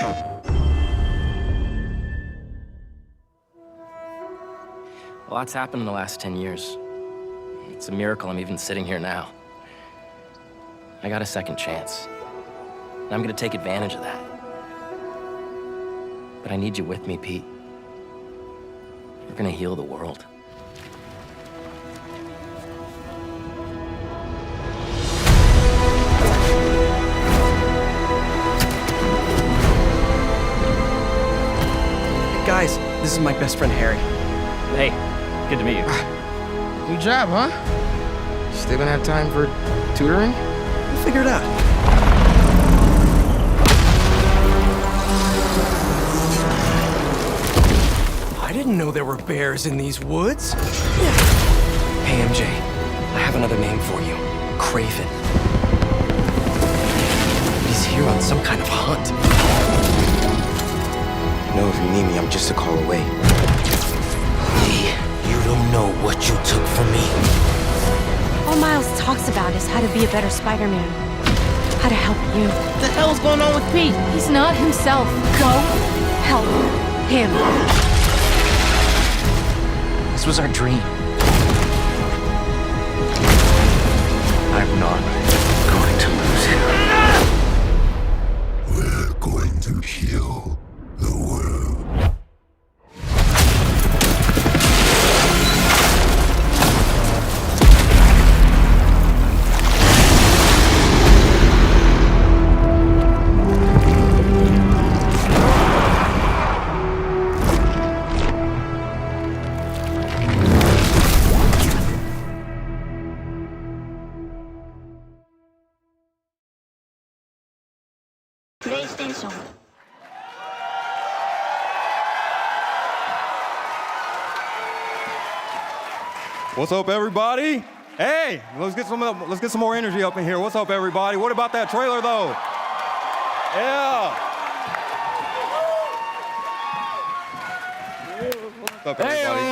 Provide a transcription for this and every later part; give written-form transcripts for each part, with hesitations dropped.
A lot's happened in the last 10 years. It's a miracle I'm even sitting here now. I got a second chance. And I'm gonna take advantage of that. But I need you with me, Pete. We're gonna heal the world. Guys, this is my best friend, Harry. Hey, good to meet you. New job, huh? Still gonna have time for tutoring? We'll figure it out. I didn't know there were bears in these woods. Hey, MJ, I have another name for you. Craven. He's here on some kind of hunt. You know, if you need me, I'm just a call away. Lee, you don't know what you took from me. All Miles talks about is how to be a better Spider-Man. How to help you. What the hell's going on with Pete? He's not himself. Go help him. This was our dream. I'm not going to lose him. We're going to heal the world. PlayStation. What's up, everybody? Hey, let's get some more energy up in here. What's up, everybody? What about that trailer, though? Yeah. What's up, everybody?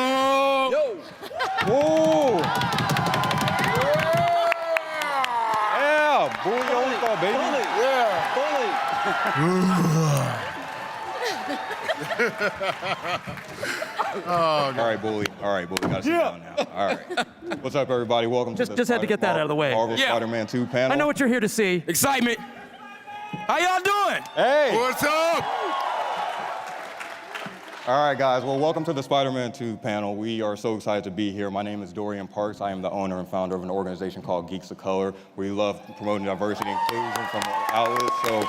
Yo. Whoa. Yeah, bully Lowenthal, baby. All right, bully. Gotta sit down now. All right. What's up, everybody? Welcome to the Just had to get that out of the way. Marvel Spider-Man 2 panel. I know what you're here to see. Excitement. How y'all doing? Hey. What's up? All right, guys. Well, welcome to the Spider-Man 2 panel. We are so excited to be here. My name is Dorian Parks. I am the owner and founder of an organization called Geeks of Color. We love promoting diversity and inclusion from outlets. So,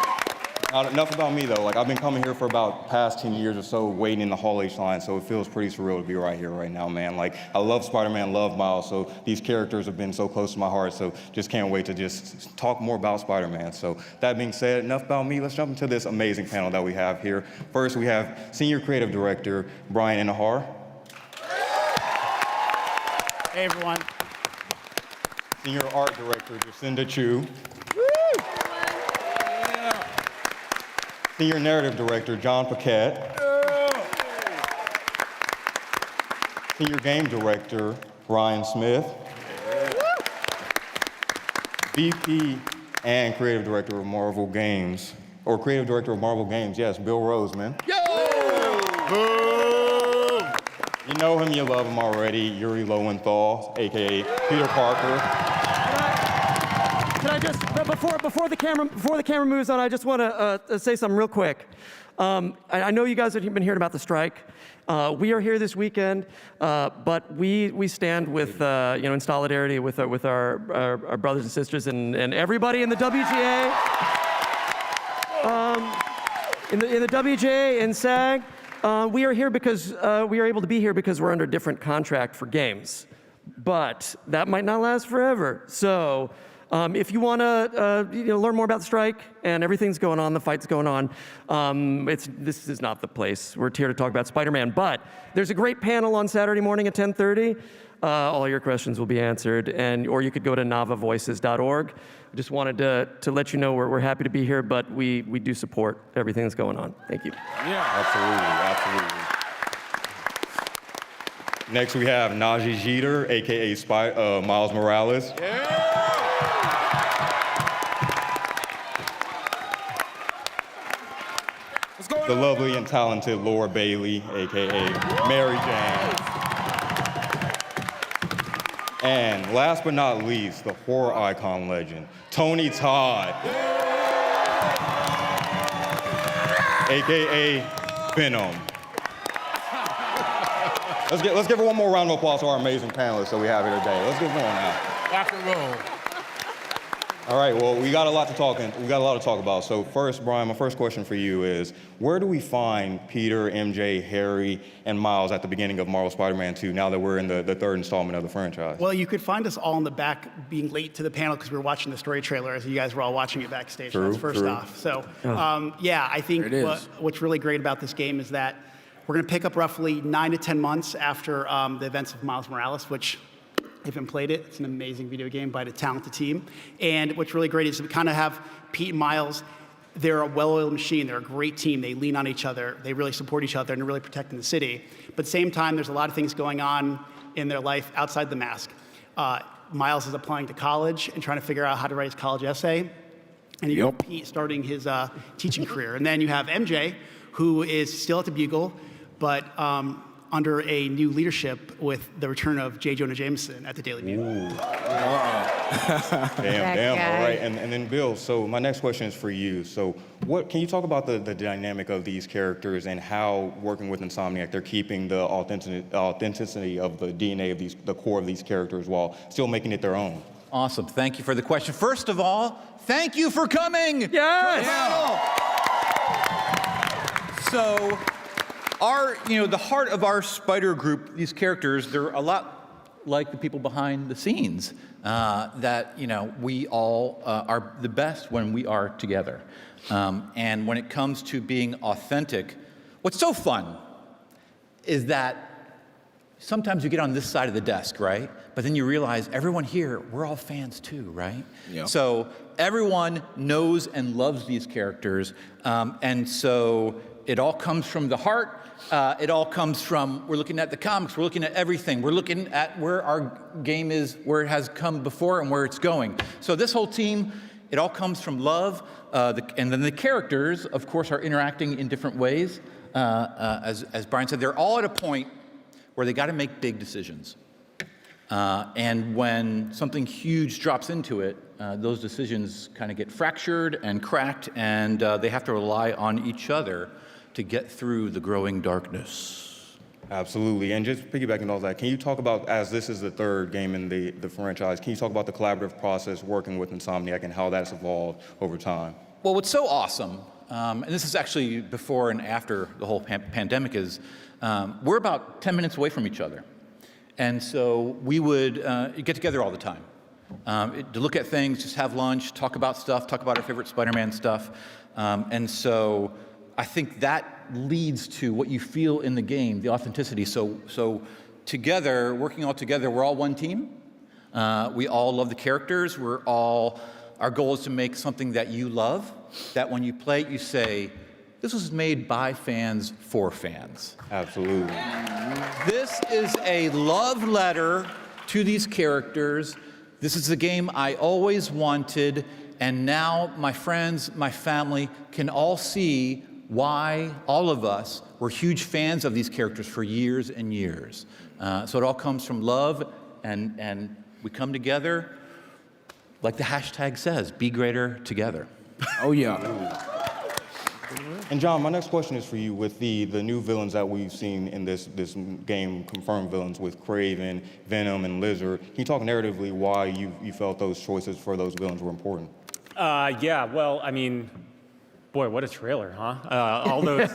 enough about me, though. Like, I've been coming here for about past 10 years or so, waiting in the Hall H line, so it feels pretty surreal to be right here right now, man. Like, I love Spider-Man, love Miles, so these characters have been so close to my heart, so just can't wait to just talk more about Spider-Man. So, that being said, enough about me. Let's jump into this amazing panel that we have here. First, we have Senior Creative Director Bryan Intihar. Hey, everyone. Senior Art Director Jacinda Chew. Senior Narrative Director Jon Paquette. Senior Game Director Ryan Smith. VP and Creative Director of Marvel Games, or Creative Director of Marvel Games, yes, Bill Rosemann. You know him, you love him already, Yuri Lowenthal, AKA Peter Parker. Can I just, before the camera moves on, I just want to say something real quick. I know you guys have been hearing about the strike. We are here this weekend, but we stand with, in solidarity with our brothers and sisters and everybody in the WGA, in the WGA and SAG. We are here because we are able to be here because we're under a different contract for games, but that might not last forever. So. If you want to learn more about the strike and everything's going on, the fight's going on, this is not the place. We're here to talk about Spider-Man, but there's a great panel on Saturday morning at 10:30. All your questions will be answered, or you could go to navavoices.org. I just wanted to let you know we're happy to be here, but we do support everything that's going on. Thank you. Yeah, absolutely. Next we have Nadji Jeter, AKA Miles Morales. the lovely and talented Laura Bailey, AKA Mary Jane. And last but not least, the horror icon legend, Tony Todd, AKA Venom. Let's give her one more round of applause to our amazing panelists that we have here today. Let's give them one now. Rock and roll. All right, well, we got a lot to talk about. So first, Bryan, my first question for you is, where do we find Peter, MJ, Harry, and Miles at the beginning of Marvel Spider-Man 2, now that we're in the third installment of the franchise? Well, you could find us all in the back being late to the panel because we were watching the story trailer as you guys were all watching it backstage. True, That's first off. So, yeah, I think what's really great about this game is that we're going to pick up roughly 9 to 10 months after the events of Miles Morales, which, if you haven't played it, it's an amazing video game by the talented team. And what's really great is we kind of have Pete and Miles. They're a well-oiled machine. They're a great team. They lean on each other. They really support each other, and they're really protecting the city. But at the same time, there's a lot of things going on in their life outside the mask. Miles is applying to college and trying to figure out how to write his college essay. And you have Pete starting his teaching career. And then you have MJ, who is still at the Bugle, but under a new leadership with the return of J. Jonah Jameson at the Daily Bugle. Damn, all right. And then Bill, so my next question is for you. So can you talk about the dynamic of these characters and how working with Insomniac, they're keeping the authenticity of the DNA of the core of these characters while still making it their own? Awesome, thank you for the question. First of all, thank you for coming. Yes! So, the heart of our Spider group, these characters, they're a lot like the people behind the scenes. We all are the best when we are together. And when it comes to being authentic, what's so fun is that sometimes you get on this side of the desk, right? But then you realize everyone here, we're all fans too, right? Yep. So everyone knows and loves these characters. And so it all comes from the heart. It all comes from, we're looking at the comics, we're looking at everything. We're looking at where our game is, where it has come before and where it's going. So this whole team, it all comes from love. And then the characters, of course, are interacting in different ways. As Bryan said, they're all at a point where they got to make big decisions. And when something huge drops into it, those decisions kind of get fractured and cracked, and they have to rely on each other to get through the growing darkness. Absolutely, and just piggybacking on that, can you talk about, as this is the third game in the franchise, can you talk about the collaborative process working with Insomniac and how that's evolved over time? Well, what's so awesome, and this is actually before and after the whole pandemic, is we're about 10 minutes away from each other. And so we would get together all the time to look at things, just have lunch, talk about stuff, talk about our favorite Spider-Man stuff. And so I think that leads to what you feel in the game, the authenticity. So together, working all together, we're all one team. We all love the characters. Our goal is to make something that you love, that when you play it, you say, this was made by fans for fans. Absolutely. This is a love letter to these characters. This is the game I always wanted, and now my friends, my family can all see why all of us were huge fans of these characters for years and years. So it all comes from love, and we come together, like the hashtag says, be greater together. Oh, yeah. And John, my next question is for you. With the new villains that we've seen in this game, confirmed villains with Kraven, Venom, and Lizard, can you talk narratively why you felt those choices for those villains were important? Yeah, well, I mean, boy, what a trailer, huh?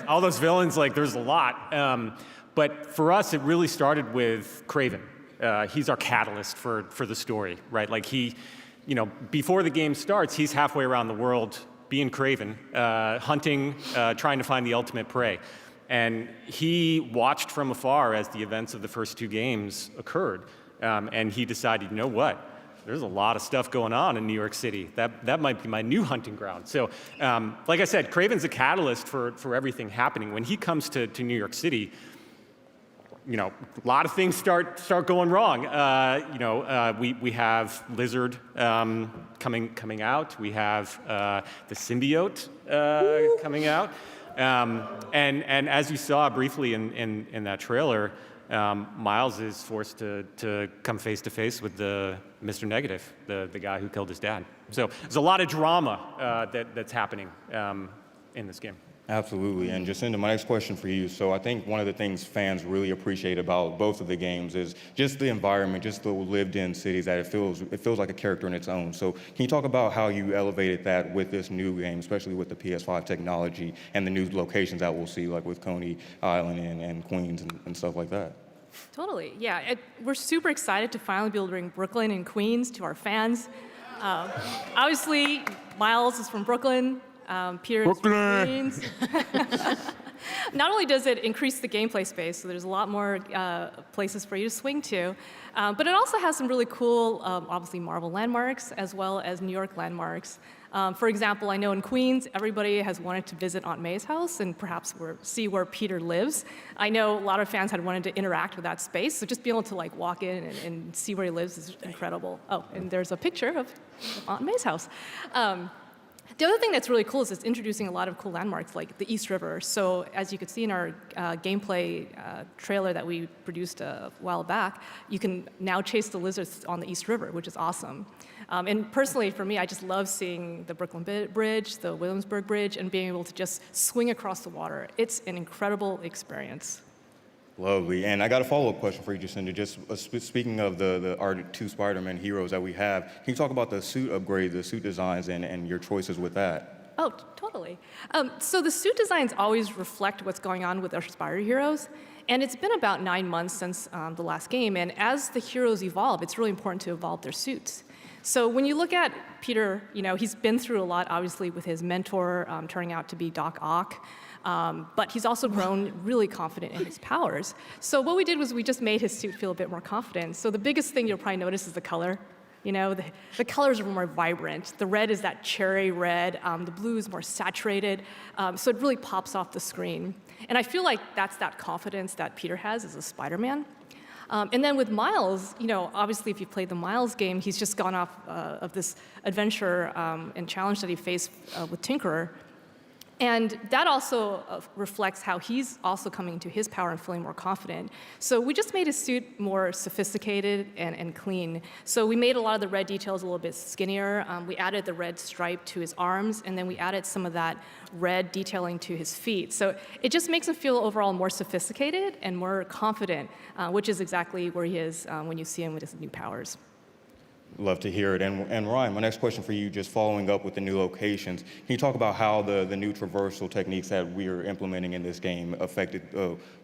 All those villains, like, there's a lot. But for us, it really started with Kraven. He's our catalyst for the story, right? Like, before the game starts, he's halfway around the world being Kraven, hunting, trying to find the ultimate prey. And he watched from afar as the events of the first two games occurred. And he decided, you know what? There's a lot of stuff going on in New York City. That might be my new hunting ground. So, like I said, Kraven's a catalyst for everything happening. When he comes to New York City, a lot of things start going wrong. We have Lizard coming out. We have the symbiote coming out. And as you saw briefly in that trailer, Miles is forced to come face to face with the Mr. Negative, the guy who killed his dad. So there's a lot of drama that's happening in this game. Absolutely. And Jacinda, my next question for you. So I think one of the things fans really appreciate about both of the games is just the environment, just the lived-in cities that it feels like a character in its own. So can you talk about how you elevated that with this new game, especially with the PS5 technology and the new locations that we'll see, like with Coney Island and Queens and stuff like that? Totally, yeah. We're super excited to finally be able to bring Brooklyn and Queens to our fans. Obviously, Miles is from Brooklyn. Peter is from Queens. Not only does it increase the gameplay space, so there's a lot more places for you to swing to, but it also has some really cool, obviously Marvel landmarks, as well as New York landmarks. For example, I know in Queens, everybody has wanted to visit Aunt May's house and perhaps see where Peter lives. I know a lot of fans had wanted to interact with that space, so just being able to like walk in and see where he lives is incredible. Oh, and there's a picture of Aunt May's house. The other thing that's really cool is it's introducing a lot of cool landmarks like the East River. So as you could see in our gameplay trailer that we produced a while back, you can now chase the lizards on the East River, which is awesome. And personally, for me, I just love seeing the Brooklyn Bridge, the Williamsburg Bridge, and being able to just swing across the water. It's an incredible experience. Lovely. And I got a follow-up question for you, Jacinda. Just speaking of our two Spider-Man heroes that we have, can you talk about the suit upgrades, the suit designs, and your choices with that? Oh, totally. So the suit designs always reflect what's going on with our Spider heroes. And it's been about 9 months since the last game. And as the heroes evolve, it's really important to evolve their suits. So when you look at Peter, he's been through a lot, obviously, with his mentor turning out to be Doc Ock. But he's also grown really confident in his powers. So what we did was we just made his suit feel a bit more confident. So the biggest thing you'll probably notice is the color. The colors are more vibrant. The red is that cherry red. The blue is more saturated. So it really pops off the screen. And I feel like that's that confidence that Peter has as a Spider-Man. And then with Miles, obviously if you played the Miles game, he's just gone off of this adventure and challenge that he faced with Tinkerer. And that also reflects how he's also coming into his power and feeling more confident. So we just made his suit more sophisticated and clean. So we made a lot of the red details a little bit skinnier. We added the red stripe to his arms, and then we added some of that red detailing to his feet. So it just makes him feel overall more sophisticated and more confident, which is exactly where he is when you see him with his new powers. Love to hear it. And Ryan, my next question for you, just following up with the new locations, can you talk about how the new traversal techniques that we are implementing in this game affected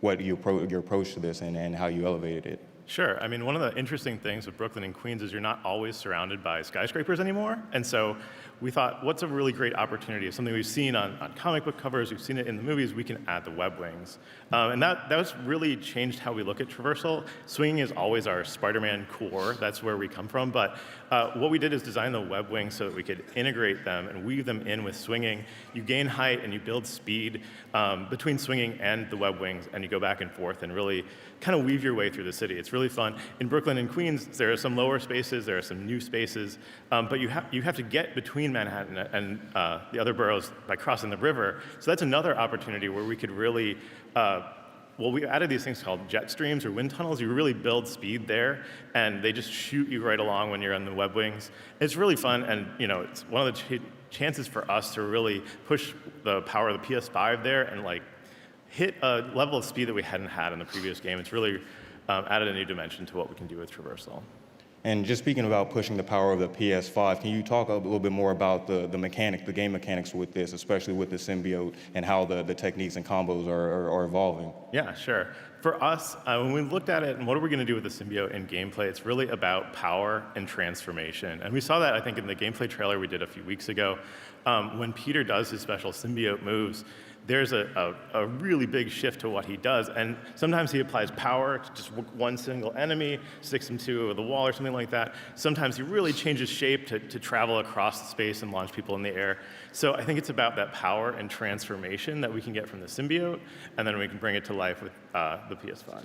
what your approach to this and how you elevated it? Sure. I mean, one of the interesting things with Brooklyn and Queens is you're not always surrounded by skyscrapers anymore. And so we thought, what's a really great opportunity? It's something we've seen on comic book covers, we've seen it in the movies, we can add the web wings. And that's really changed how we look at traversal. Swinging is always our Spider-Man core, that's where we come from. But what we did is design the web wings so that we could integrate them and weave them in with swinging. You gain height and you build speed between swinging and the web wings, and you go back and forth and really kind of weave your way through the city. It's really fun. In Brooklyn and Queens, there are some lower spaces, there are some new spaces, but you have to get between Manhattan and the other boroughs by crossing the river. So that's another opportunity where we could really, we added these things called jet streams or wind tunnels. You really build speed there, and they just shoot you right along when you're on the web wings. It's really fun, and it's one of the chances for us to really push the power of the PS5 there and hit a level of speed that we hadn't had in the previous game. It's really added a new dimension to what we can do with traversal. And just speaking about pushing the power of the PS5, can you talk a little bit more about the game mechanics with this, especially with the symbiote and how the techniques and combos are evolving? Yeah, sure. For us, when we looked at it and what are we going to do with the symbiote in gameplay, it's really about power and transformation. And we saw that, I think, in the gameplay trailer we did a few weeks ago. When Peter does his special symbiote moves, there's a really big shift to what he does. And sometimes he applies power to just one single enemy, sticks him to the wall or something like that. Sometimes he really changes shape to travel across the space and launch people in the air. So I think it's about that power and transformation that we can get from the symbiote, and then we can bring it to life with the PS5.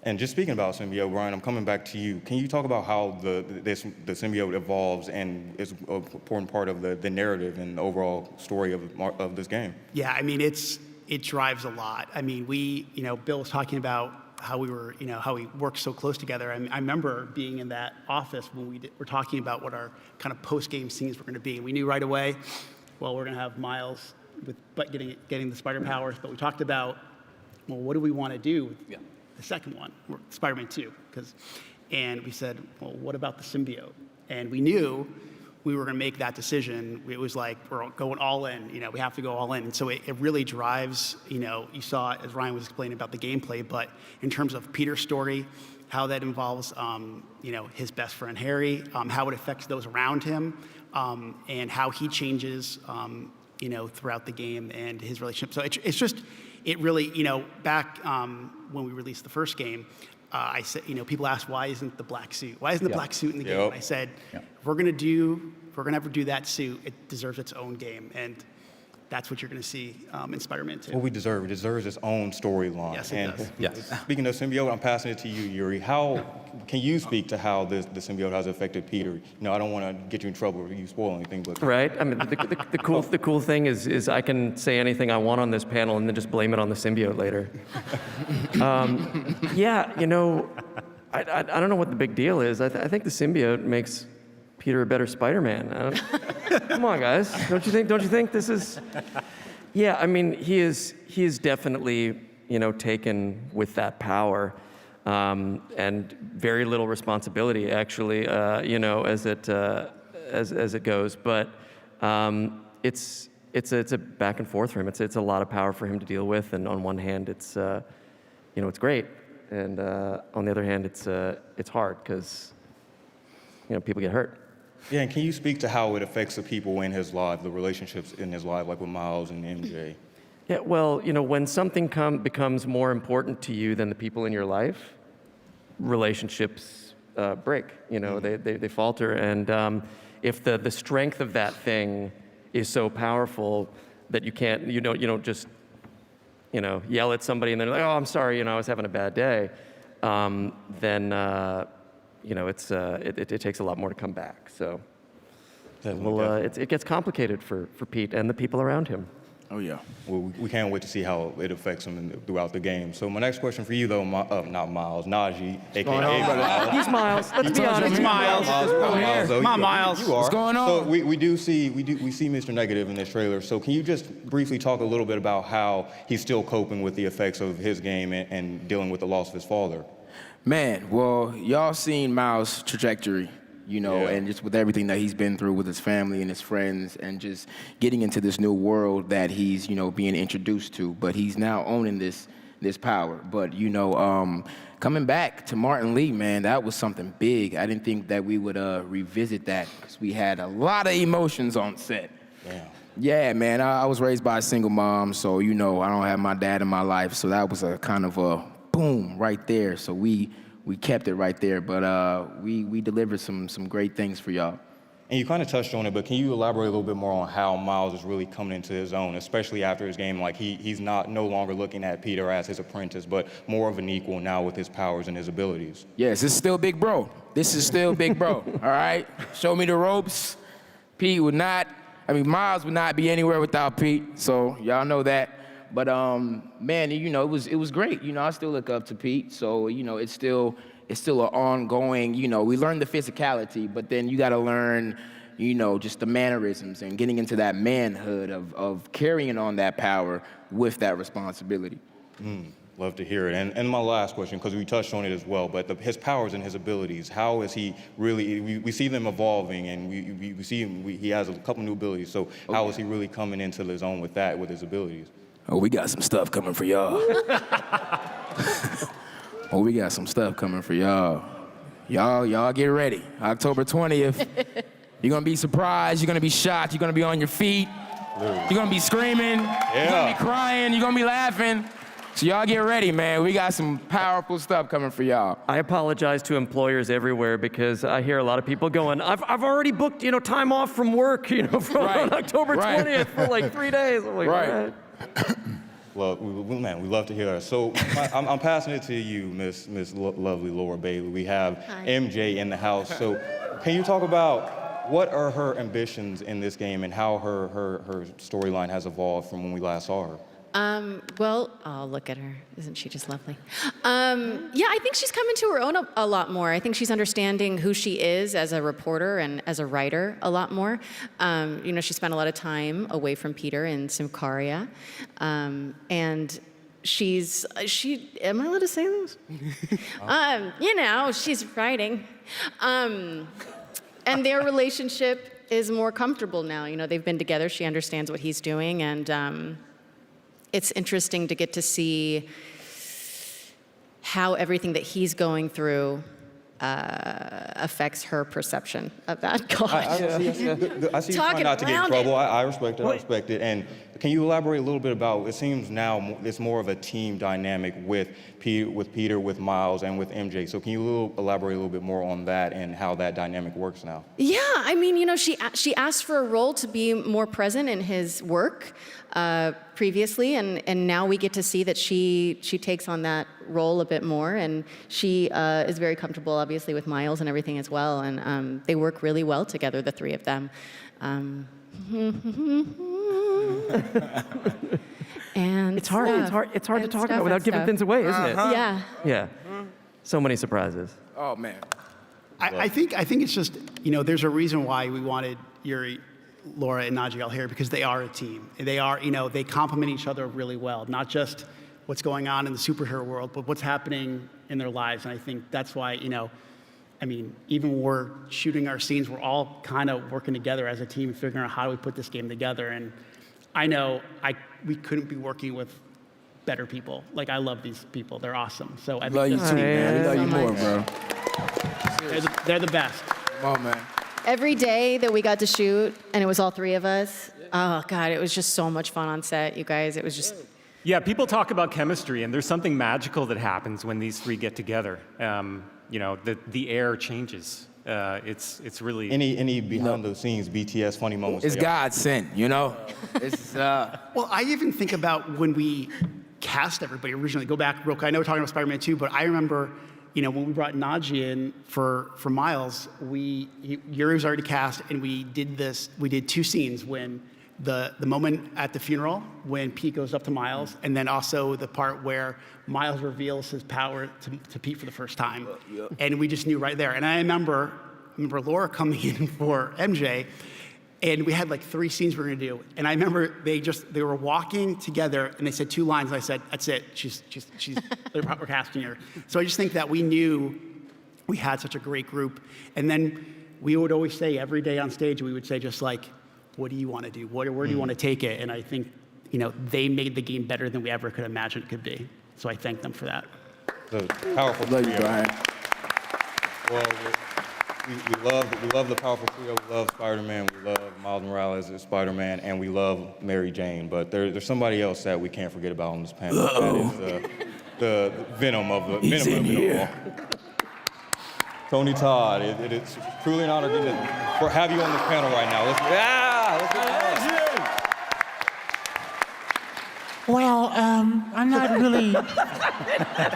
And just speaking about symbiote, Bryan, I'm coming back to you. Can you talk about how the symbiote evolves and is an important part of the narrative and the overall story of this game? Yeah, I mean, it's it drives a lot. I mean, Bill was talking about how we worked so close together. I remember being in that office when we were talking about what our kind of post-game scenes were going to be. And we knew right away, well, we're going to have Miles getting the spider powers, but we talked about, well, what do we want to do with the second one, Spider-Man 2? And we said, well, what about the symbiote? And we knew we were going to make that decision. It was like, we're going all in, we have to go all in. And so it really drives, you saw, as Ryan was explaining about the gameplay, but in terms of Peter's story, how that involves, his best friend Harry, how it affects those around him, and how he changes, throughout the game and his relationship. So it's just, it really, back when we released the first game, I said, people ask, why isn't the black suit? Why isn't the black suit in the game? And I said, if we're going to ever do that suit, it deserves its own game. And that's what you're going to see in Spider-Man 2. What we deserve. It deserves its own storyline. Yes, it does. Yes. Speaking of symbiote, I'm passing it to you, Yuri. Can you speak to how the symbiote has affected Peter? I don't want to get you in trouble if you spoil anything, but... Right. I mean, the cool thing is I can say anything I want on this panel and then just blame it on the symbiote later. I don't know what the big deal is. I think the symbiote makes Peter a better Spider-Man. Come on, guys. Don't you think this is... Yeah, I mean, he is definitely, taken with that power, and very little responsibility, actually, as it goes. But it's a back and forth for him. It's a lot of power for him to deal with, and on one hand, it's great, and on the other hand, it's hard because people get hurt. Yeah, and can you speak to how it affects the people in his life, the relationships in his life, like with Miles and MJ? Yeah, well, when something becomes more important to you than the people in your life, relationships break. They falter, and if the strength of that thing is so powerful that you don't just yell at somebody and they're like, oh, I'm sorry, I was having a bad day, then it takes a lot more to come back. So, it gets complicated for Pete and the people around him. Oh yeah. Well, we can't wait to see how it affects him throughout the game. So my next question for you, though, not Miles, Nadji, aka Miles. He's Miles. Let's be honest. It's Miles. Come on, Miles. You are. What's going on? So we see Mr. Negative in this trailer. So can you just briefly talk a little bit about how he's still coping with the effects of his game and dealing with the loss of his father? Man, well, y'all seen Miles' trajectory, and just with everything that he's been through with his family and his friends and just getting into this new world that he's, being introduced to. But he's now owning this power. But, coming back to Martin Lee, man, that was something big. I didn't think that we would revisit that because we had a lot of emotions on set. Damn. Yeah, man, I was raised by a single mom, so, I don't have my dad in my life. So that was a kind of a boom right there. So we kept it right there, but we delivered some great things for y'all. And you kind of touched on it, but can you elaborate a little bit more on how Miles is really coming into his own, especially after his game? Like he's no longer looking at Peter as his apprentice, but more of an equal now with his powers and his abilities. Yes, this is still big bro. This is still big bro. All right, show me the ropes. Miles would not be anywhere without Pete. So y'all know that. But man, it was great. I still look up to Pete. So it's still an ongoing. We learned the physicality, but then you got to learn, just the mannerisms and getting into that manhood of carrying on that power with that responsibility. Love to hear it. And my last question, because we touched on it as well, but his powers and his abilities, how is he really, we see them evolving, and we see him, he has a couple new abilities, so how is he really coming into his own with his abilities? Oh, we got some stuff coming for y'all. We got some stuff coming for y'all. Y'all get ready. October 20th, you're gonna be surprised, you're gonna be shocked, you're gonna be on your feet, you're gonna be screaming, you're gonna be crying, you're gonna be laughing. So y'all get ready, man. We got some powerful stuff coming for y'all. I apologize to employers everywhere because I hear a lot of people going, I've already booked, time off from work, on October 20th for like 3 days. I'm like, right. Well, we love to hear that. So I'm passing it to you, Miss Lovely Laura Bailey. We have MJ in the house. So can you talk about what are her ambitions in this game and how her storyline has evolved from when we last saw her? Well, oh, look at her. Isn't she just lovely? Yeah, I think she's coming to her own a lot more. I think she's understanding who she is as a reporter and as a writer a lot more. She spent a lot of time away from Peter in Symkaria. And am I allowed to say this? She's writing. And their relationship is more comfortable now. They've been together. She understands what he's doing. And it's interesting to get to see how everything that he's going through affects her perception of that God. I see you trying not to get in trouble. I respect it. I respect it. And can you elaborate a little bit about? It seems now it's more of a team dynamic with Peter, with Miles, and with MJ. So can you elaborate a little bit more on that and how that dynamic works now? Yeah, she asked for a role to be more present in his work previously, and now we get to see that she takes on that role a bit more, and she is very comfortable, obviously, with Miles and everything as well, and they work really well together, the three of them. And it's hard to talk about without giving things away, isn't it? Yeah. Yeah. So many surprises. Oh man. I think it's just, there's a reason why we wanted Yuri, Laura, and Nadji all here, because they are a team. They are, they complement each other really well, not just what's going on in the superhero world, but what's happening in their lives. And I think that's why, even when we're shooting our scenes, we're all kind of working together as a team, figuring out how do we put this game together. And I know we couldn't be working with better people. Like, I love these people. They're awesome. So I love you too, man. We love you more, bro. They're the best. Come on, man. Every day that we got to shoot, and it was all three of us, oh, God, it was just so much fun on set, you guys. It was just... Yeah, people talk about chemistry, and there's something magical that happens when these three get together. The air changes. It's really... Any behind the scenes BTS funny moments? It's God sent, It's Well, I even think about when we cast everybody originally. Go back real quick. I know we're talking about Spider-Man 2, but I remember, when we brought Nadji in for Miles, Yuri was already cast, and we did two scenes when the moment at the funeral when Pete goes up to Miles, and then also the part where Miles reveals his power to Pete for the first time. And we just knew right there. And I remember Laura coming in for MJ, and we had like 3 scenes we were gonna do. And I remember they were walking together, and they said 2 lines, and I said, that's it, we're casting her. So I just think that we knew we had such a great group. And then we would always say every day on stage, we would say just like, what do you want to do? Where do you want to take it? And I think, they made the game better than we ever could imagine it could be. So I thank them for that. The powerful love you, Bryan. Well, we love the powerful trio. We love Spider-Man. We love Miles Morales as Spider-Man, and we love Mary Jane. But there's somebody else that we can't forget about on this panel. Uh-oh. That is the Venom of the Venom. Tony Todd. It is truly an honor to have you on this panel right now. Let's get Well, I'm not really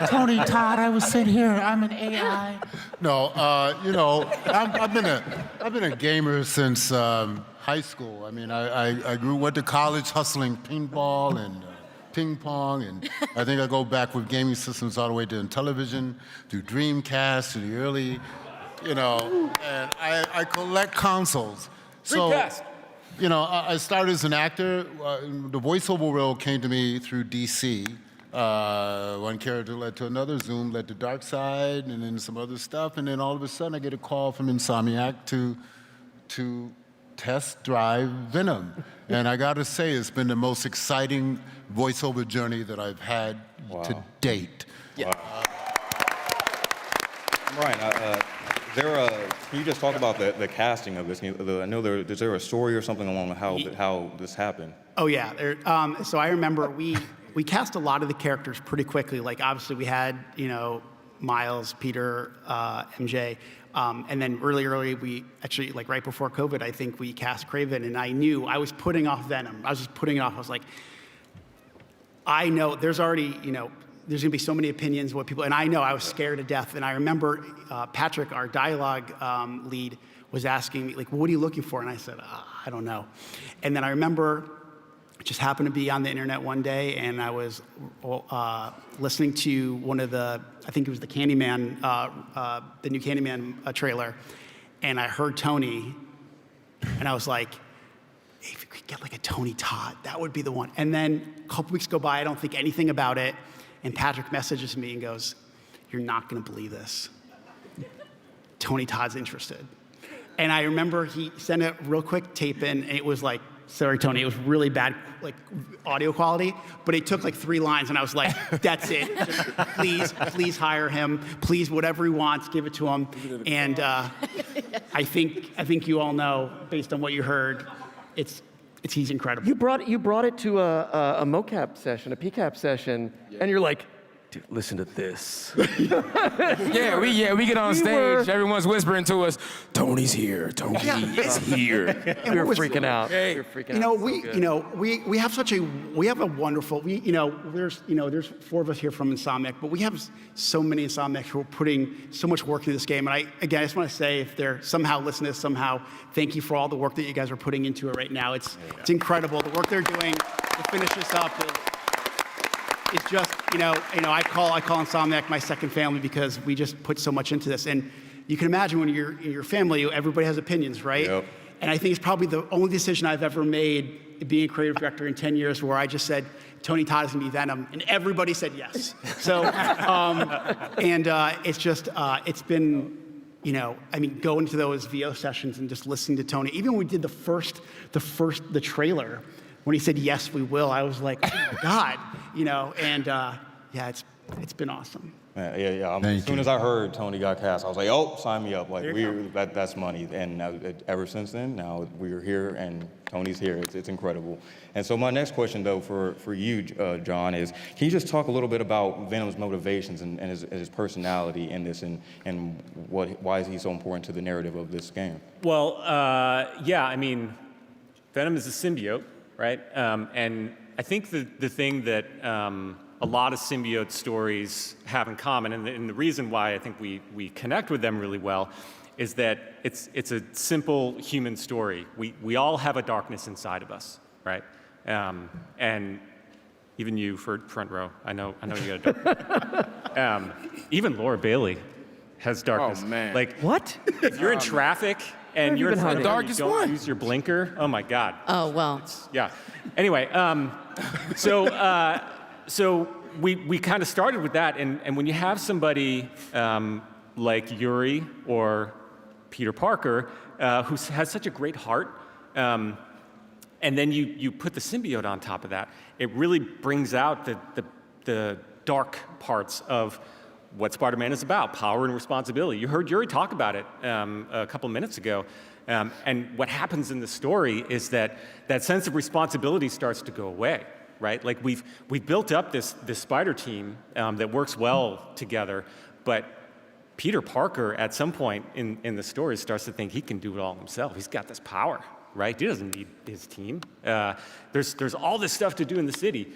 Tony Todd. I was sitting here. I'm an AI. No, I've been a gamer since high school. I mean, I went to college hustling paintball and ping pong, and I think I go back with gaming systems all the way to Intellivision, to Dreamcast, to the early, and I collect consoles. Dreamcast. I started as an actor. The voiceover role came to me through DC. One character led to another, Zoom led to Dark Side, and then some other stuff, and then all of a sudden I get a call from Insomniac to test drive Venom. And I gotta say, it's been the most exciting voiceover journey that I've had to date. Yeah. Bryan, can you just talk about the casting of this? I know is there a story or something along how this happened? Oh yeah. So I remember we cast a lot of the characters pretty quickly. Like obviously we had Miles, Peter, MJ, and then early we actually like right before COVID I think we cast Kraven, and I knew I was putting off Venom. I was just putting it off. I was like, I know there's already there's gonna be so many opinions, and I know I was scared to death. And I remember Patrick, our dialogue lead, was asking me, like, well, what are you looking for? And I said, I don't know. And then I remember just happened to be on the internet one day, and I was listening to one of the, I think it was the Candyman, the new Candyman trailer, and I heard Tony, and I was like, hey, if we could get like a Tony Todd, that would be the one. And then a couple weeks go by, I don't think anything about it, and Patrick messages me and goes, you're not gonna believe this. Tony Todd's interested. And I remember he sent a real quick tape in, and it was like, sorry, Tony, it was really bad, like, audio quality, but it took like 3 lines, and I was like, that's it. Just, please hire him. Please, whatever he wants, give it to him. And I think you all know, based on what you heard, he's incredible. You brought it to a mocap session, a PCAP session, and you're like, dude, listen to this. Yeah, we get on stage. Everyone's whispering to us, "Tony's here. Tony is here." We were freaking out. We were freaking out. We have a wonderful. There's 4 of us here from Insomniac, but we have so many Insomniacs who are putting so much work into this game. And I just want to say, if they're somehow listening to this, somehow, thank you for all the work that you guys are putting into it right now. It's incredible. The work they're doing to finish this up. It's just, I call Insomniac my second family because we just put so much into this. And you can imagine when you're in your family, everybody has opinions, right? Yep. And I think it's probably the only decision I've ever made being a creative director in 10 years where I just said, Tony Todd is gonna be Venom, and everybody said yes. So, it's just, it's been, going to those VO sessions and just listening to Tony. Even when we did the trailer, when he said, yes, we will, I was like, oh my God, it's been awesome. As soon as I heard Tony got cast, I was like, oh, sign me up. Like, that's money. And now, ever since then, now we're here and Tony's here. It's incredible. And so my next question, though, for you, John, is can you just talk a little bit about Venom's motivations and his personality in this and why is he so important to the narrative of this game? Well, Venom is a symbiote, right? And I think the thing that a lot of symbiote stories have in common, and the reason why I think we connect with them really well, is that it's a simple human story. We all have a darkness inside of us, right? And even you, for front row, I know you got a dark. Even Laura Bailey has darkness. Oh man! Like what? If you're in traffic and you're in front of you don't use your blinker, oh my God. Oh well. Yeah. Anyway, so we kind of started with that, and when you have somebody like Yuri or Peter Parker, who has such a great heart, and then you put the symbiote on top of that, it really brings out the dark parts of what Spider-Man is about, power and responsibility. You heard Yuri talk about it a couple minutes ago. And what happens in the story is that sense of responsibility starts to go away, right? Like we've built up this spider team that works well together, but Peter Parker at some point in the story starts to think he can do it all himself. He's got this power, right? He doesn't need his team. There's all this stuff to do in the city,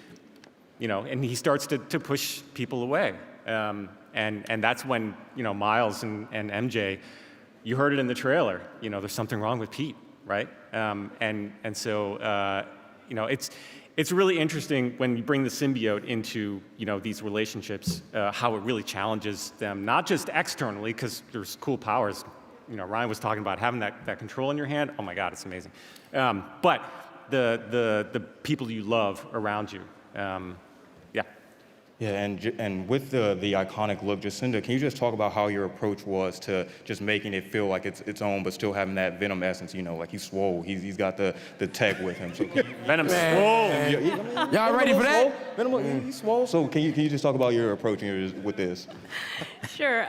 and he starts to push people away. And that's when, Miles and MJ, you heard it in the trailer, there's something wrong with Pete, right? So it's really interesting when you bring the symbiote into, these relationships, how it really challenges them, not just externally, because there's cool powers. Ryan was talking about having that control in your hand. Oh my God, it's amazing. But the people you love around you. Yeah, and with the iconic look, Jacinda, can you just talk about how your approach was to just making it feel like it's its own, but still having that Venom essence? Like he's swole, he's got the tech with him. So Venom's swole. Y'all ready for that? Venom, he's swole. So can you just talk about your approach with this? Sure.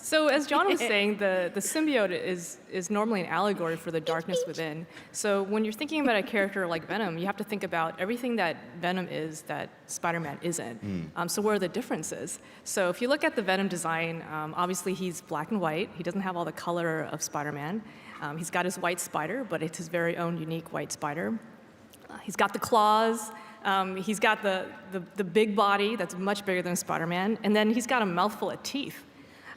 So as John was saying, the symbiote is normally an allegory for the darkness within. So when you're thinking about a character like Venom, you have to think about everything that Venom is that Spider-Man isn't. So where are the differences? So if you look at the Venom design, obviously he's black and white. He doesn't have all the color of Spider-Man. He's got his white spider, but it's his very own unique white spider. He's got the claws. He's got the big body that's much bigger than Spider-Man. And then he's got a mouthful of teeth.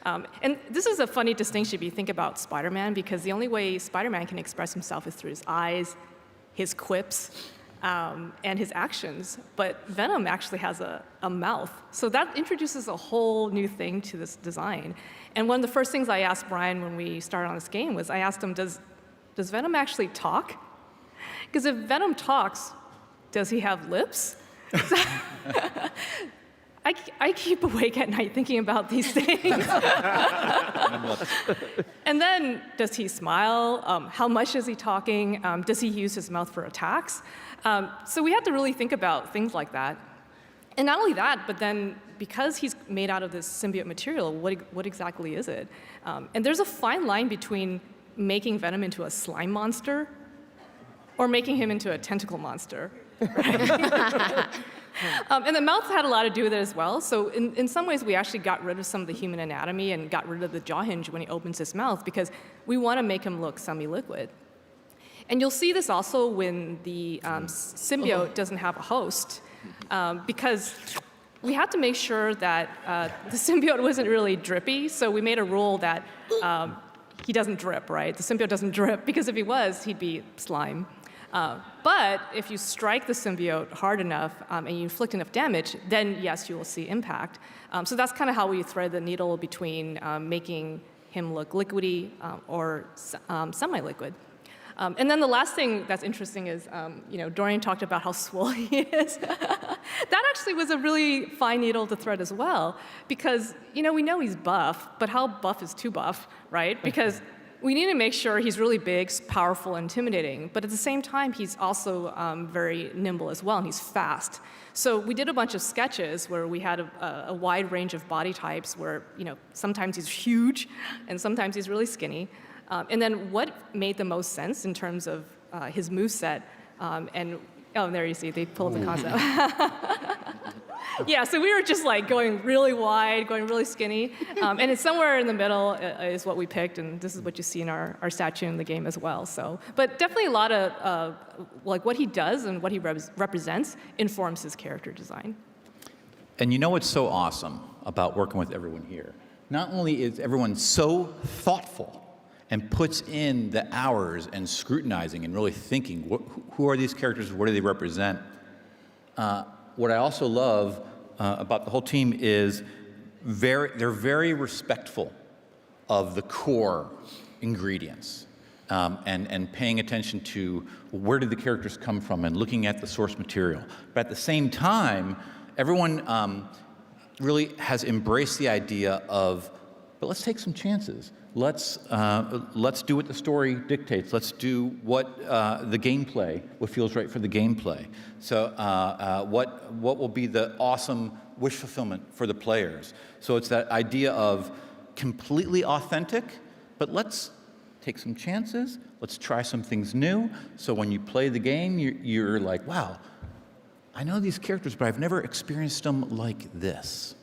And this is a funny distinction if you think about Spider-Man, because the only way Spider-Man can express himself is through his eyes, his quips. and his actions, but Venom actually has a mouth. So that introduces a whole new thing to this design. And one of the first things I asked Bryan when we started on this game was I asked him, does Venom actually talk? Because if Venom talks, does he have lips? I keep awake at night thinking about these things. And then, does he smile? How much is he talking? Does he use his mouth for attacks? So we had to really think about things like that. And not only that, but then because he's made out of this symbiote material, what exactly is it? And there's a fine line between making Venom into a slime monster or making him into a tentacle monster. Right? And the mouth had a lot to do with it as well. So in some ways, we actually got rid of some of the human anatomy and got rid of the jaw hinge when he opens his mouth because we want to make him look semi-liquid. And you'll see this also when the symbiote doesn't have a host, because we had to make sure that the symbiote wasn't really drippy. So we made a rule that he doesn't drip, right? The symbiote doesn't drip, because if he was, he'd be slime. But if you strike the symbiote hard enough and you inflict enough damage, then yes, you will see impact. So that's kind of how we thread the needle between making him look liquidy or semi-liquid. And then the last thing that's interesting is, Dorian talked about how swole he is. That actually was a really fine needle to thread as well, because, we know he's buff, but how buff is too buff, right? Because we need to make sure he's really big, powerful, intimidating, but at the same time, he's also very nimble as well, and he's fast. So we did a bunch of sketches where we had a wide range of body types where, sometimes he's huge, and sometimes he's really skinny. And then what made the most sense in terms of his moveset, there you see, they pulled the concept. Yeah, so we were just going really wide, going really skinny, and it's somewhere in the middle is what we picked, and this is what you see in our statue in the game as well. So, but definitely a lot of what he does and what he represents informs his character design. And you know what's so awesome about working with everyone here? Not only is everyone so thoughtful and puts in the hours and scrutinizing and really thinking, who are these characters, what do they represent? What I also love about the whole team is they're very respectful of the core ingredients and paying attention to where did the characters come from and looking at the source material. But at the same time, everyone really has embraced the idea of, but let's take some chances. Let's do what the story dictates. Let's do what the gameplay, what feels right for the gameplay. So what will be the awesome wish fulfillment for the players. So it's that idea of completely authentic, but let's take some chances. Let's try some things new. So when you play the game, you're like, wow, I know these characters, but I've never experienced them like this.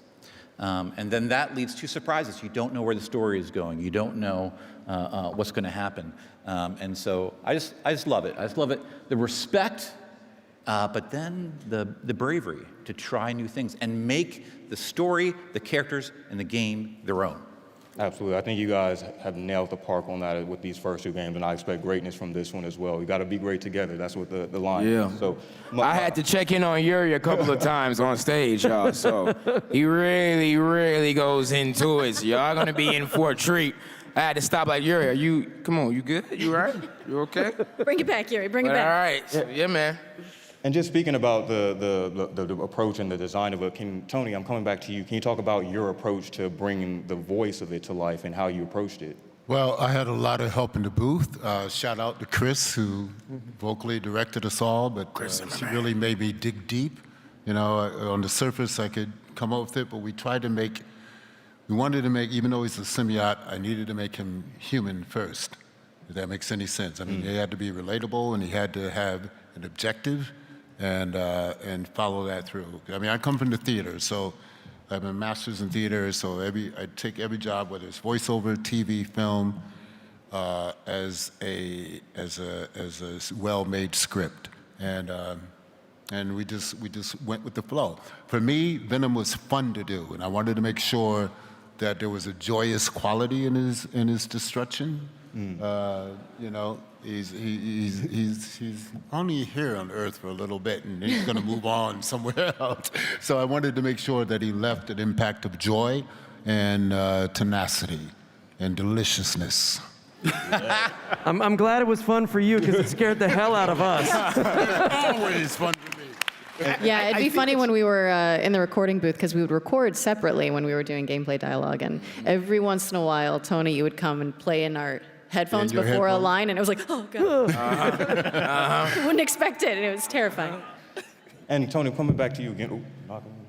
And then that leads to surprises. You don't know where the story is going. You don't know what's going to happen. And so I just love it. I just love it. The respect, but then the bravery to try new things and make the story, the characters, and the game their own. Absolutely. I think you guys have nailed the park on that with these first two games, and I expect greatness from this one as well. We got to be great together. That's what the line is. So I had to check in on Yuri a couple of times on stage, y'all. So he really, really goes into it. So y'all gonna be in for a treat. I had to stop like, Yuri, come on, you good? You all right? You okay? Bring it back, Yuri, bring it back. All right, yeah, man. And just speaking about the approach and the design of it, Tony, I'm coming back to you. Can you talk about your approach to bringing the voice of it to life and how you approached it? Well, I had a lot of help in the booth. Shout out to Chris, who vocally directed us all, but she really made me dig deep. On the surface, I could come up with it, but we wanted to make, even though he's a symbiote, I needed to make him human first, if that makes any sense. I mean, he had to be relatable, and he had to have an objective, and follow that through. I mean, I come from the theater, so I have a master's in theater, so I take every job, whether it's voiceover, TV, film, as a well-made script, and we just went with the flow. For me, Venom was fun to do, and I wanted to make sure that there was a joyous quality in his destruction. he's only here on Earth for a little bit, and he's going to move on somewhere else. So I wanted to make sure that he left an impact of joy and tenacity and deliciousness. I'm glad it was fun for you because it scared the hell out of us. Always fun for me. Yeah, it'd be funny when we were in the recording booth because we would record separately when we were doing gameplay dialogue, and every once in a while, Tony, you would come and play in our headphones before a line, and it was like, oh god, you wouldn't expect it, and it was terrifying. And Tony, coming back to you again,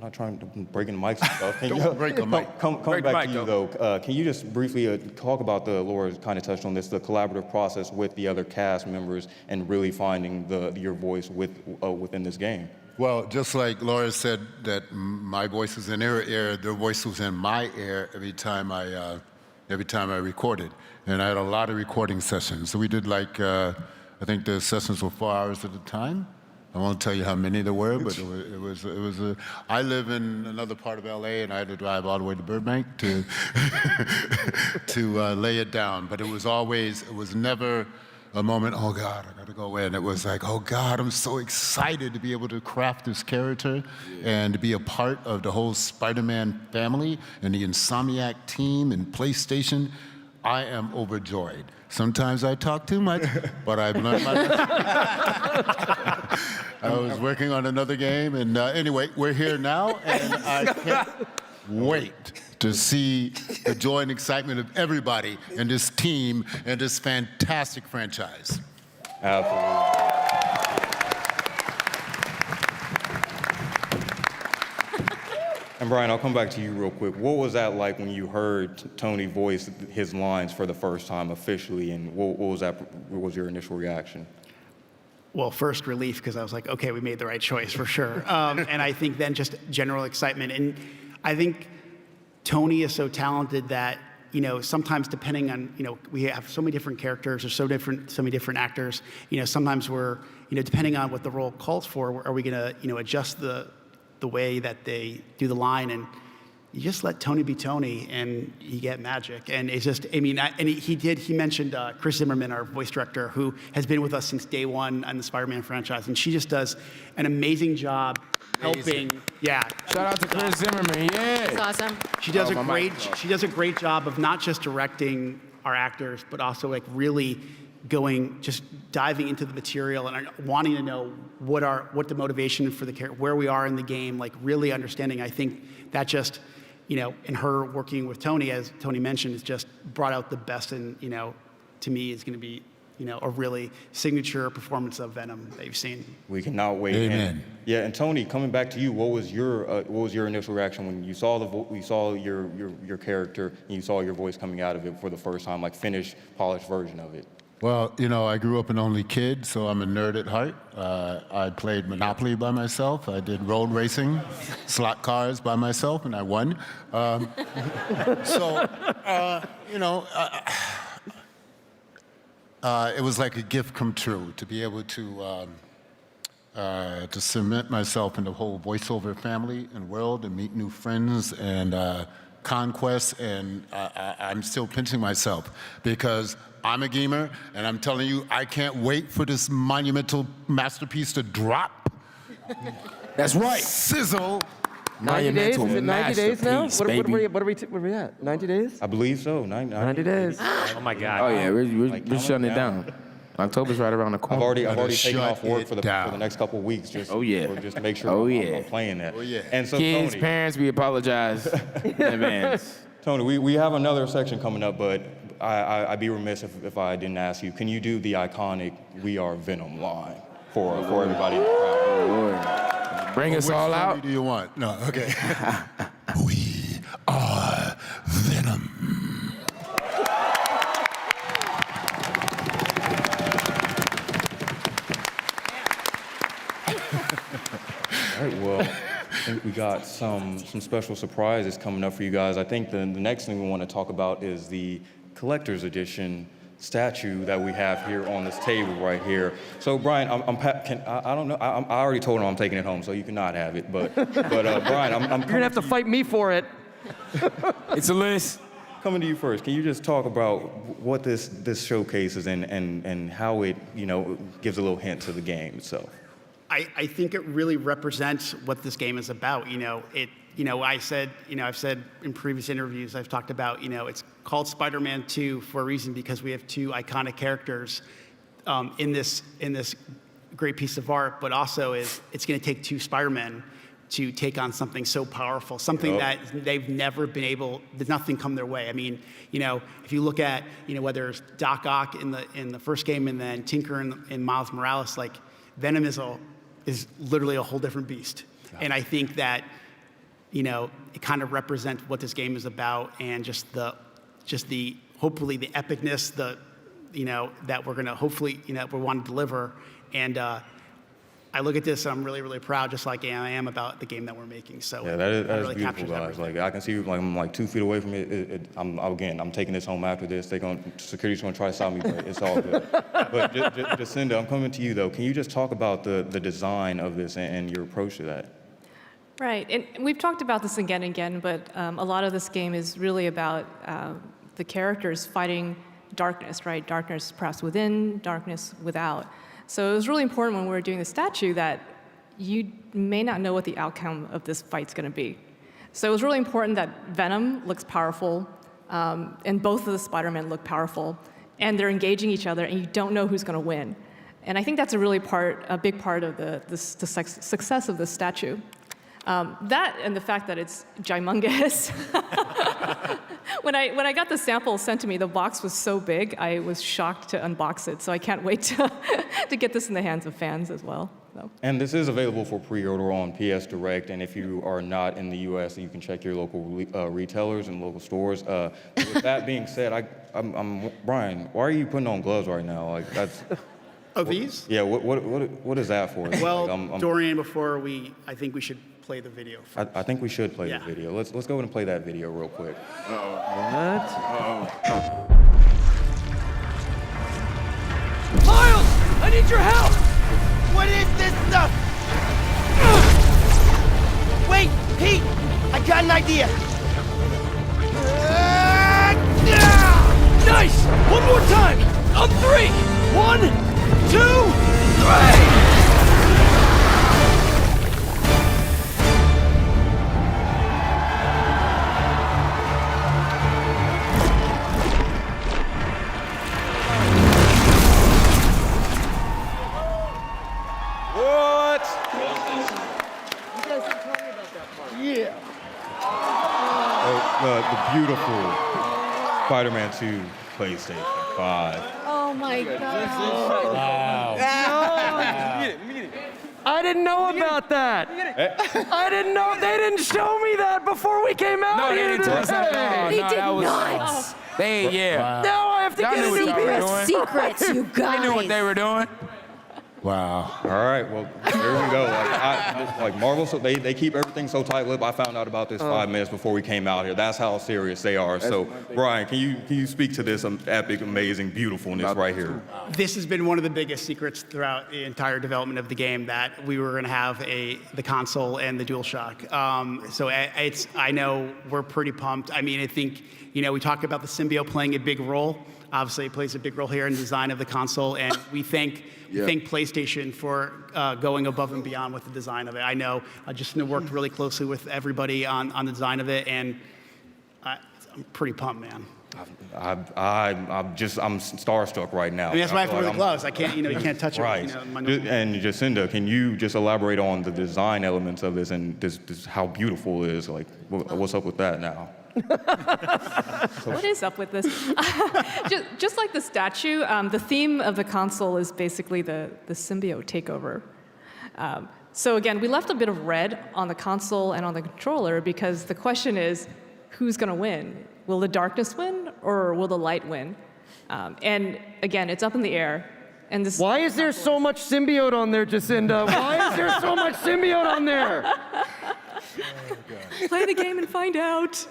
not trying to break in the mics and stuff. Don't break the mic. Coming back to you though, can you just briefly talk about Laura kind of touched on this, the collaborative process with the other cast members and really finding your voice within this game? Well, just like Laura said that my voice was in her ear, their voice was in my ear every time I recorded. And I had a lot of recording sessions. So we did like, I think the sessions were 4 hours at a time. I won't tell you how many there were, but it was I live in another part of LA, and I had to drive all the way to Burbank to lay it down. But it was never a moment, oh God, I gotta go in. It was like, oh God, I'm so excited to be able to craft this character and to be a part of the whole Spider-Man family and the Insomniac team and PlayStation. I am overjoyed. Sometimes I talk too much, but I've learned my lesson. I was working on another game, and anyway, we're here now, and I can't wait to see the joy and excitement of everybody in this team and this fantastic franchise. Absolutely. And Bryan, I'll come back to you real quick. What was that like when you heard Tony voice his lines for the first time officially, and what was your initial reaction? Well, first relief, because I was like, okay, we made the right choice for sure. And I think then just general excitement. And I think Tony is so talented that, sometimes depending on, we have so many different characters or so many different actors, sometimes we're, depending on what the role calls for, are we going to, adjust the way that they do the line, and you just let Tony be Tony and you get magic. And it's just, he mentioned Chris Zimmerman, our voice director, who has been with us since day one on the Spider-Man franchise, and she just does an amazing job helping. Yeah. Shout out to Chris Zimmerman, yeah. That's awesome. She does a great job of not just directing our actors, but also like really just diving into the material and wanting to know what the motivation for the character, where we are in the game, like really understanding. I think that just, and her working with Tony, as Tony mentioned, has just brought out the best. And to me, is going to be, a really signature performance of Venom that you've seen. We cannot wait. Amen. And Tony, coming back to you, what was your initial reaction when you saw your character and you saw your voice coming out of it for the first time, like finished, polished version of it? Well, I grew up an only kid, so I'm a nerd at heart. I played Monopoly by myself. I did road racing, slot cars by myself, and I won. It was like a gift come true to be able to cement myself in the whole voiceover family and world and meet new friends and conquests. And I'm still pinching myself because I'm a gamer, and I'm telling you, I can't wait for this monumental masterpiece to drop. That's right. Sizzle. 90 days? Is it 90 days now? What are we at? 90 days? I believe so. 90 days. Oh my God. Oh yeah, we're shutting it down. October's right around the corner. I've already taken off work for the next couple of weeks. Just to make sure I'm playing that. Oh yeah. And so Kids, Tony, parents, we apologize in advance. Tony, we have another section coming up, but I'd be remiss if I didn't ask you. Can you do the iconic "We Are Venom" line for everybody in the crowd? Lord. Bring us all out. Which do you want? No, okay. We are Venom. All right, well, I think we got some special surprises coming up for you guys. I think the next thing we want to talk about is the collector's edition statue that we have here on this table right here. So Bryan, I don't know. I already told him I'm taking it home, so you cannot have it. But Bryan, I'm You're gonna have to fight me for it. It's a list. coming to you first. Can you just talk about what this showcases and how it, gives a little hint to the game itself? I think it really represents what this game is about. I've said in previous interviews, I've talked about, it's called Spider-Man 2 for a reason, because we have two iconic characters in this great piece of art, but also it's going to take two Spider-Men to take on something so powerful, something that they've never been able, there's nothing come their way. I mean, if you look at, whether it's Doc Ock in the first game and then Tinker in Miles Morales, like Venom is literally a whole different beast. And I think that, it kind of represents what this game is about, and just the hopefully the epicness, that we're gonna hopefully, we want to deliver. And I look at this and I'm really, really proud, just like I am about the game that we're making. So yeah, that is really beautiful, guys. everything. Like I can see, I'm like 2 feet away from it. I'm taking this home after this. Security's gonna try to stop me, but it's all good. But Jacinda, I'm coming to you though. Can you just talk about the design of this and your approach to that? Right, and we've talked about this again and again, but a lot of this game is really about the characters fighting darkness, right? Darkness perhaps within, darkness without. So it was really important when we were doing the statue that you may not know what the outcome of this fight's going to be. So it was really important that Venom looks powerful, and both of the Spider-Men look powerful, and they're engaging each other, and you don't know who's going to win. And I think that's a big part of the success of this statue. That and the fact that it's gymongous. When I got the sample sent to me, the box was so big, I was shocked to unbox it. So I can't wait to get this in the hands of fans as well. So. And this is available for pre-order on PS Direct, and if you are not in the U.S., you can check your local retailers and local stores. With that being said, I'm Bryan. Why are you putting on gloves right now? Like that's. Oh, these? Yeah. What is that for? Well, like, Dorian, I think we should play the video. I think we should play the video. Let's go ahead and play that video real quick. What? Miles, I need your help. What is this stuff? Wait, Pete, I got an idea. Nice! One more time! On 3! 1, 2, 3! The beautiful Spider-Man 2 PlayStation 5. Oh my God. Wow. I didn't know about that. I didn't know. They didn't show me that before we came out here today. They did not. Now I have to get Secret secrets, you guys. They knew what they were doing. Wow. All right. Well, there we go. Like Marvel, so they keep everything so tight-lipped. I found out about this 5 minutes before we came out here. That's how serious they are. So, Bryan, can you speak to this epic, amazing, beautifuln's right here? This has been one of the biggest secrets throughout the entire development of the game, that we were going to have the console and the DualShock. So I know we're pretty pumped. I mean, I think we talk about the symbiote playing a big role. Obviously, it plays a big role here in the design of the console, and we thank PlayStation for going above and beyond with the design of it. I know Jacinda worked really closely with everybody on the design of it, and I'm pretty pumped, man. I'm starstruck right now. I mean, that's why I have to wear the gloves. I can't, you can't touch it. Right. And Jacinda, can you just elaborate on the design elements of this and this how beautiful it is? Like, what's up with that now? What is up with this? just like the statue, the theme of the console is basically the symbiote takeover. So again, we left a bit of red on the console and on the controller because the question is, who's going to win? Will the darkness win or will the light win? And again, it's up in the air. And this. Why is there so much symbiote on there, Jacinda? Why is there so much symbiote on there? Play the game and find out.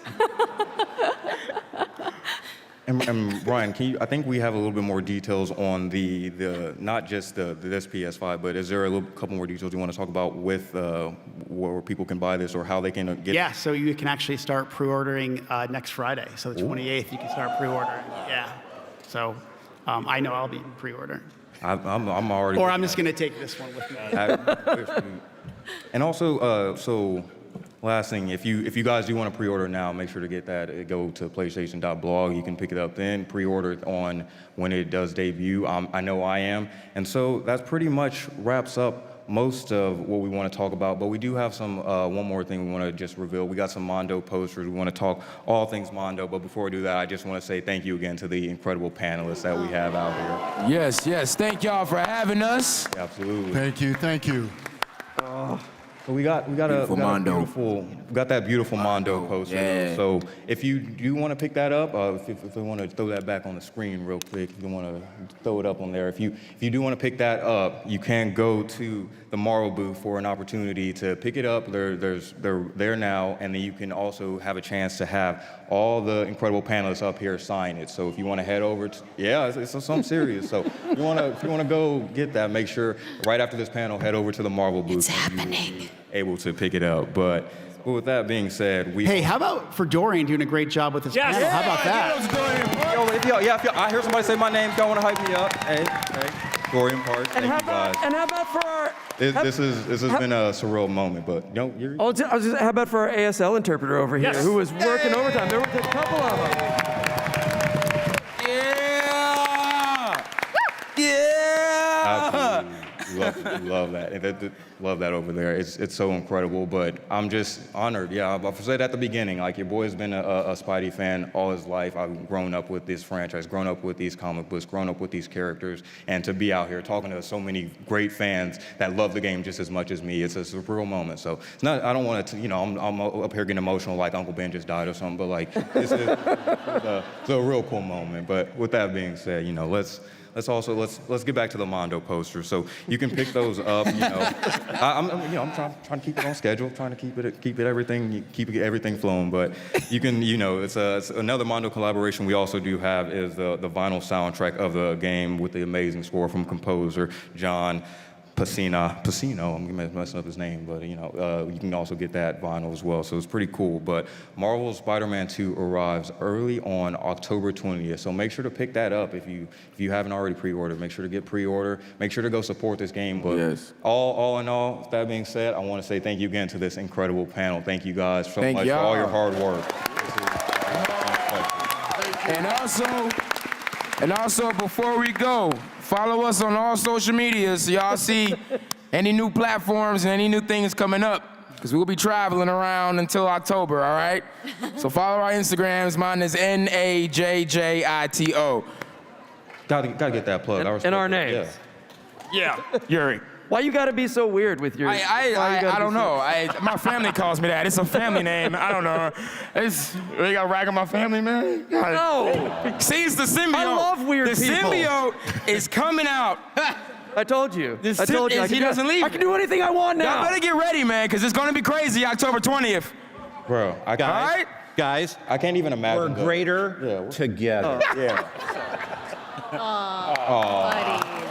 And Bryan, I think we have a little bit more details on the not just this PS5, but is there a couple more details you want to talk about with where people can buy this or how they can get? Yeah, so you can actually start pre-ordering next Friday. So the 28th, you can start pre-ordering. Yeah. So I know I'll be pre-ordering. I'm already. Or I'm just going to take this one with me. And also, so last thing, if you guys do want to pre-order now, make sure to get that. Go to PlayStation.blog. You can pick it up then. Pre-order it on when it does debut. I know I am. And so that pretty much wraps up most of what we want to talk about, but we do have some one more thing we want to just reveal. We got some Mondo posters. We want to talk all things Mondo, but before we do that, I just want to say thank you again to the incredible panelists that we have out here. Yes. Thank y'all for having us. Absolutely. Thank you. So we got that beautiful Mondo poster. Yeah. So if you do want to pick that up, if you want to throw that back on the screen real quick, if you want to throw it up on there. If you do want to pick that up, you can go to the Marvel booth for an opportunity to pick it up. They're there now, and then you can also have a chance to have all the incredible panelists up here sign it. So if you want to head over to, it's something serious. So if you want to go get that, make sure right after this panel, head over to the Marvel booth. It's happening. Able to pick it up, but with that being said, Hey, how about for Dorian doing a great job with his panel? How about that? If I hear somebody say my name, if y'all want to hype me up, hey, Dorian Parks, thank you guys. And how about for our... This has been a surreal moment, but Yuri? How about for our ASL interpreter over here, who was working overtime? There were a couple of them. Absolutely. Love that. Love that over there. It's so incredible, but I'm just honored. Yeah, I've said at the beginning, like your boy's been a Spidey fan all his life. I've grown up with this franchise, grown up with these comic books, grown up with these characters, and to be out here talking to so many great fans that love the game just as much as me, it's a surreal moment. So it's not. I don't want to. I'm up here getting emotional like Uncle Ben just died or something, but like it's a real cool moment. But with that being said, let's get back to the Mondo poster. So you can pick those up. I'm trying to keep it on schedule, trying to keep everything flowing. But you can, it's another Mondo collaboration we also do have is the vinyl soundtrack of the game with the amazing score from composer Jon Paquette. I'm messing up his name, but you can also get that vinyl as well. So it's pretty cool. But Marvel's Spider-Man 2 arrives early on October 20th. So make sure to pick that up if you haven't already pre-ordered. Make sure to get pre-order. Make sure to go support this game. But all in all, with that being said, I want to say thank you again to this incredible panel. Thank you guys so much for all your hard work. And also, before we go, follow us on all social media so y'all see any new platforms and any new things coming up, because we'll be traveling around until October, all right? So follow our Instagrams. Mine is NAJJITO. Gotta get that plug. And our names. Yeah, Yuri. Why you gotta be so weird with your... I don't know. My family calls me that. It's a family name. I don't know. They got rag on my family, man. No. See, it's the symbiote. I love weird people. The symbiote is coming out. I told you. He doesn't leave. I can do anything I want now. Y'all better get ready, man, because it's going to be crazy October 20th. Bro, Guys, I can't even imagine. We're greater together. Buddies.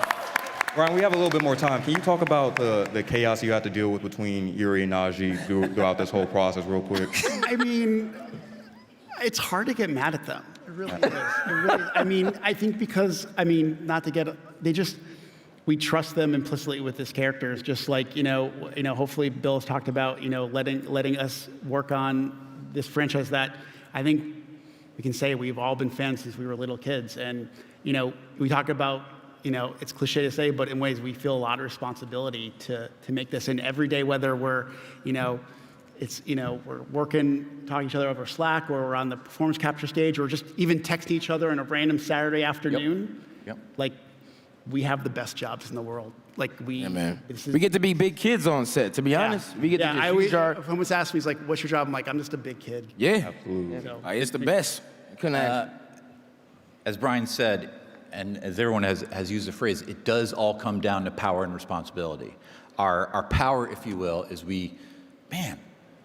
Bryan, we have a little bit more time. Can you talk about the chaos you have to deal with between Yuri and Nadji throughout this whole process real quick? I mean, it's hard to get mad at them. It really is. I mean, I think because, we trust them implicitly with this character. It's just like, hopefully Bill has talked about, letting us work on this franchise that I think we can say we've all been fans since we were little kids. And, we talk about, it's cliche to say, but in ways we feel a lot of responsibility to make this. And every day, whether we're, we're working, talking to each other over Slack, or we're on the performance capture stage, or just even texting each other on a random Saturday afternoon. Yep. Like, we have the best jobs in the world. Like we get to be big kids on set. To be honest, we get to just use our. If someone's asked me, he's like, "What's your job?" I'm like, "I'm just a big kid." Yeah, absolutely. So, it's the best. As Bryan said, and as everyone has used the phrase, it does all come down to power and responsibility. Our power, if you will, is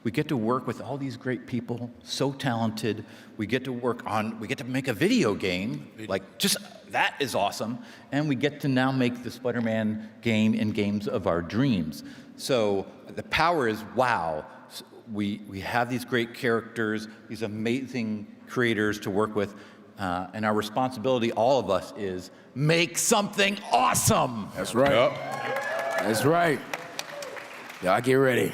We get to work with all these great people, so talented. We get to make a video game, like just that is awesome. And we get to now make the Spider-Man game in games of our dreams. So the power is, wow, we have these great characters, these amazing creators to work with, and our responsibility, all of us, is make something awesome. That's right. Yep. That's right. Y'all get ready.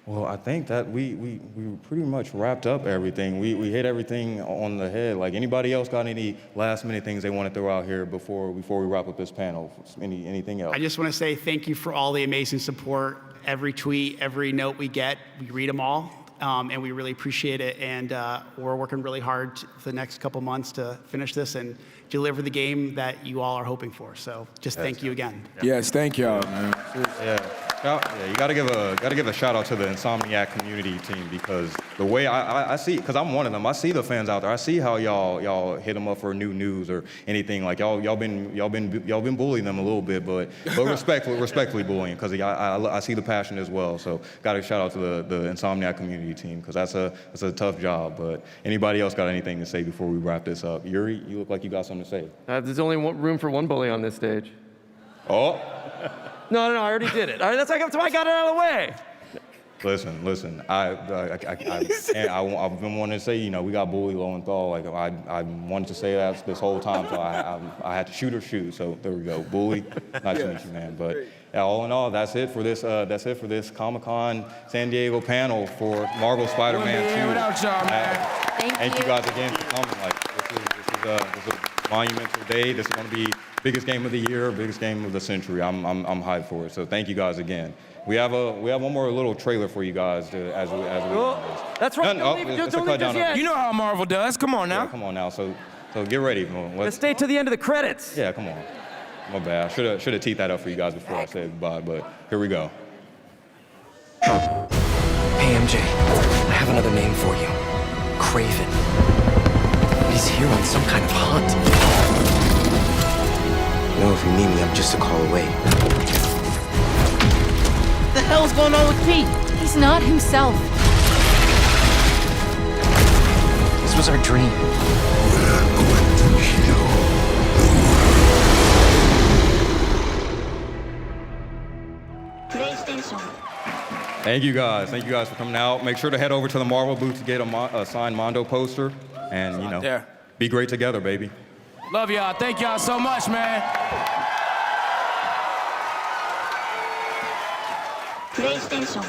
Well, I think that we pretty much wrapped up everything. We hit everything on the head. Like, anybody else got any last minute things they want to throw out here before we wrap up this panel? Anything else? I just want to say thank you for all the amazing support. Every tweet, every note we get, we read them all, and we really appreciate it. And we're working really hard for the next couple months to finish this and deliver the game that you all are hoping for. So just thank you again. Yes, thank y'all, man. Yeah, you gotta give a shout out to the Insomniac community team, because the way I see, because I'm one of them, I see the fans out there. I see how y'all hit them up for new news or anything. Like y'all been bullying them a little bit, but respectfully bullying, because I see the passion as well. So got to shout out to the Insomniac community team, because that's a tough job. But anybody else got anything to say before we wrap this up? Yuri, you look like you got something to say. There's only room for one bully on this stage. Oh. No, I already did it. That's why I got it out of the way. Listen. I've been wanting to say, we got Yuri Lowenthal. Like, I wanted to say that this whole time, so I had to shoot or shoot. So there we go, Bully. Nice to meet you, man. But yeah, all in all, that's it for this Comic-Con San Diego panel for Marvel Spider-Man 2. Without y'all, man. Thank you guys again for coming. Like, this is a monumental day. This is going to be biggest game of the year, biggest game of the century. I'm hyped for it. So thank you guys again. We have one more little trailer for you guys as we That's right. Don't leave this yet. You know how Marvel does. Come on now. Yeah, come on now. So get ready. Let's stay to the end of the credits. Yeah, come on. My bad. Should have teed that up for you guys before I said goodbye, but here we go. Hey, MJ. I have another name for you. Craven. He's here on some kind of hunt. You know, if you need me, I'm just a call away. What the hell's going on with Pete? He's not himself. This was our dream. We're going to heal PlayStation. Thank you guys for coming out. Make sure to head over to the Marvel booth to get a signed Mondo poster, and be great together, baby. Love y'all. Thank y'all so much, man. PlayStation.